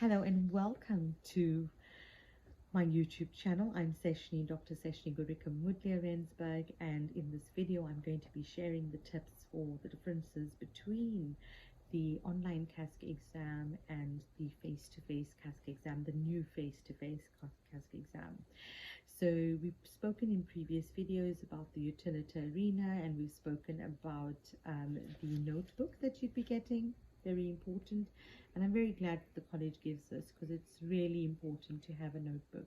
Hello and welcome to my YouTube channel. I'm Seshni, Dr. Seshni Gurika Mudlia-Rensburg, and in this video I'm going to be sharing the tips for the differences between the online CASC exam and the face-to-face CASC exam, the new face-to-face CASC exam. So we've spoken in previous videos about the utilita arena, and we've spoken about the notebook that you'd be getting, very important. And I'm very glad that the college gives this, because it's really important to have a notebook.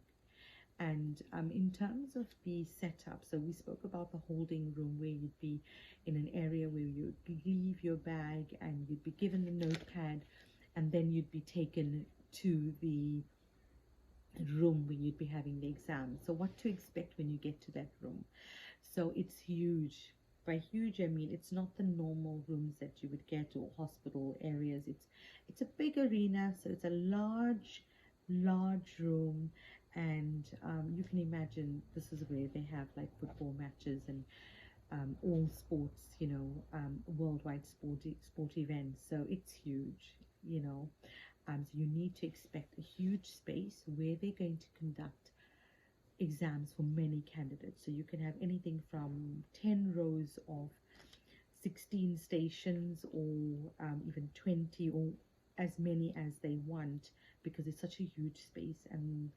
And in terms of the setup, so we spoke about the holding room, where you'd be in an area where you'd leave your bag and you'd be given the notepad, and then you'd be taken to the room where you'd be having the exam. So what to expect when you get to that room. So it's huge. By huge, I mean it's not the normal rooms that you would get, or hospital areas. It's a big arena, so it's a large room, and you can imagine this is where they have like football matches and all sports, worldwide sport events. So it's huge, so you need to expect a huge space where they're going to conduct exams for many candidates. So you can have anything from 10 rows of 16 stations, or even 20, or as many as they want, because it's such a huge space. And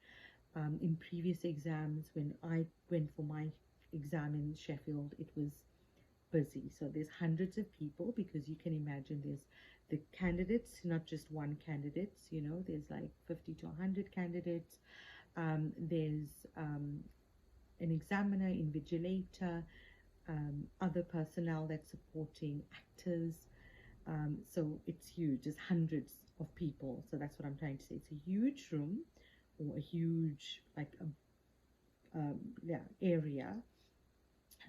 in previous exams, when I went for my exam in Sheffield, it was busy. So there's hundreds of people, because you can imagine there's the candidates, not just one candidate, there's like 50 to 100 candidates. There's an examiner, invigilator, other personnel that's supporting actors. So it's huge. There's hundreds of people. So that's what I'm trying to say. It's a huge room, or a huge area,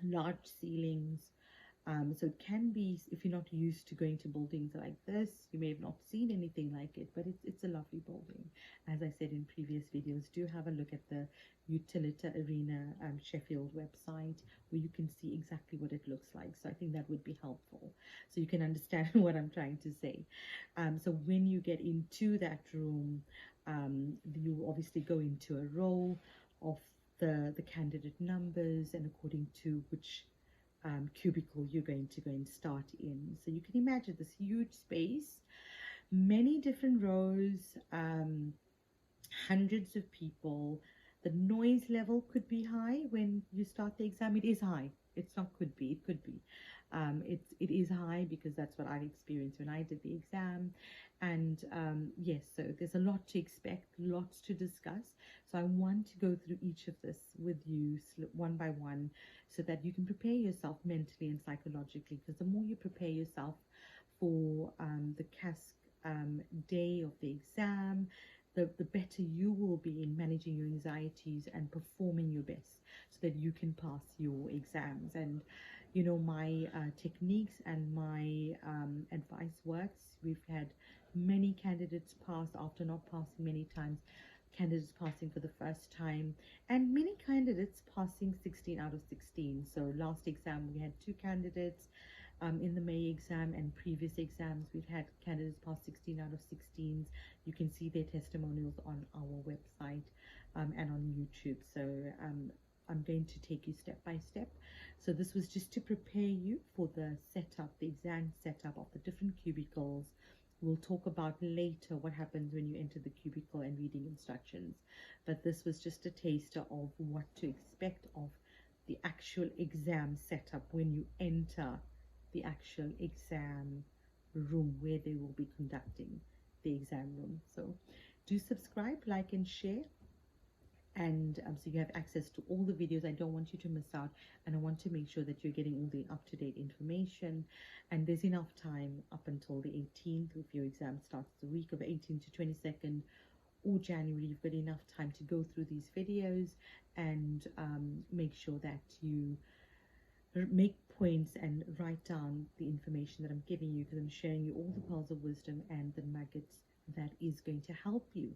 large ceilings. So it can be, if you're not used to going to buildings like this, you may have not seen anything like it, but it's a lovely building. As I said in previous videos, do have a look at the Utilita Arena Sheffield website, where you can see exactly what it looks like. So I think that would be helpful, so you can understand what I'm trying to say. So when you get into that room, you obviously go into a row of the candidate numbers, and according to which cubicle you're going to go and start in. So you can imagine this huge space, many different rows, hundreds of people. The noise level could be high when you start the exam. It is high. It's not could be, it could be. It is high, because that's what I've experienced when I did the exam. And yes, so there's a lot to expect, lots to discuss. So I want to go through each of this with you one by one, so that you can prepare yourself mentally and psychologically, because the more you prepare yourself for the CASC day of the exam, the better you will be in managing your anxieties and performing your best, so that you can pass your exams. And my techniques and my advice works. We've had many candidates pass after not passing many times, candidates passing for the first time, and many candidates passing 16 out of 16. So last exam we had 2 candidates in the May exam, and previous exams we've had candidates pass 16 out of 16s. You can see their testimonials on our website and on YouTube. So I'm going to take you step by step. So this was just to prepare you for the setup, the exam setup of the different cubicles. We'll talk about later what happens when you enter the cubicle and reading instructions. But this was just a taster of what to expect of the actual exam setup when you enter the actual exam room, where they will be conducting the exam room. So do subscribe, like and share. And so you have access to all the videos. I don't want you to miss out, and I want to make sure that you're getting all the up-to-date information. And there's enough time up until the 18th. If your exam starts the week of 18th to 22nd or January, you've got enough time to go through these videos and make sure that you make points and write down the information that I'm giving you, because I'm sharing you all the pearls of wisdom and the nuggets that is going to help you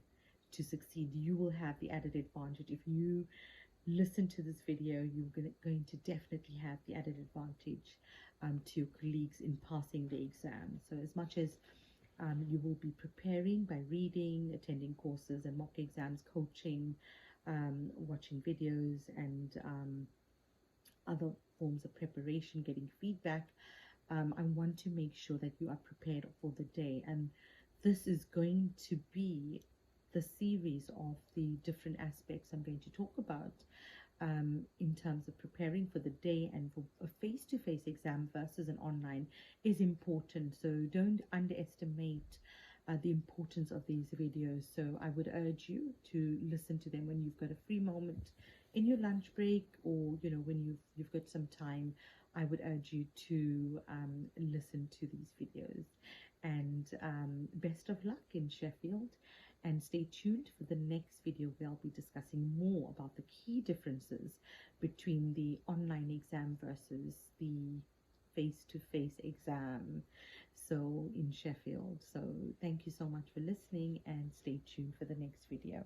to succeed. You will have the added advantage. If you listen to this video, you're going to definitely have the added advantage to your colleagues in passing the exam. So as much as You will be preparing by reading, attending courses and mock exams, coaching, watching videos, and other forms of preparation, getting feedback. I want to make sure that you are prepared for the day. And this is going to be the series of the different aspects I'm going to talk about in terms of preparing for the day. And for a face-to-face exam versus an online is important. So don't underestimate the importance of these videos. So I would urge you to listen to them when you've got a free moment in your lunch break, or when you've got some time. I would urge you to listen to these videos. And best of luck in Sheffield, and stay tuned for the next video where I'll be discussing more about the key differences between the online exam versus the face-to-face exam, so in Sheffield. So thank you so much for listening, and stay tuned for the next video.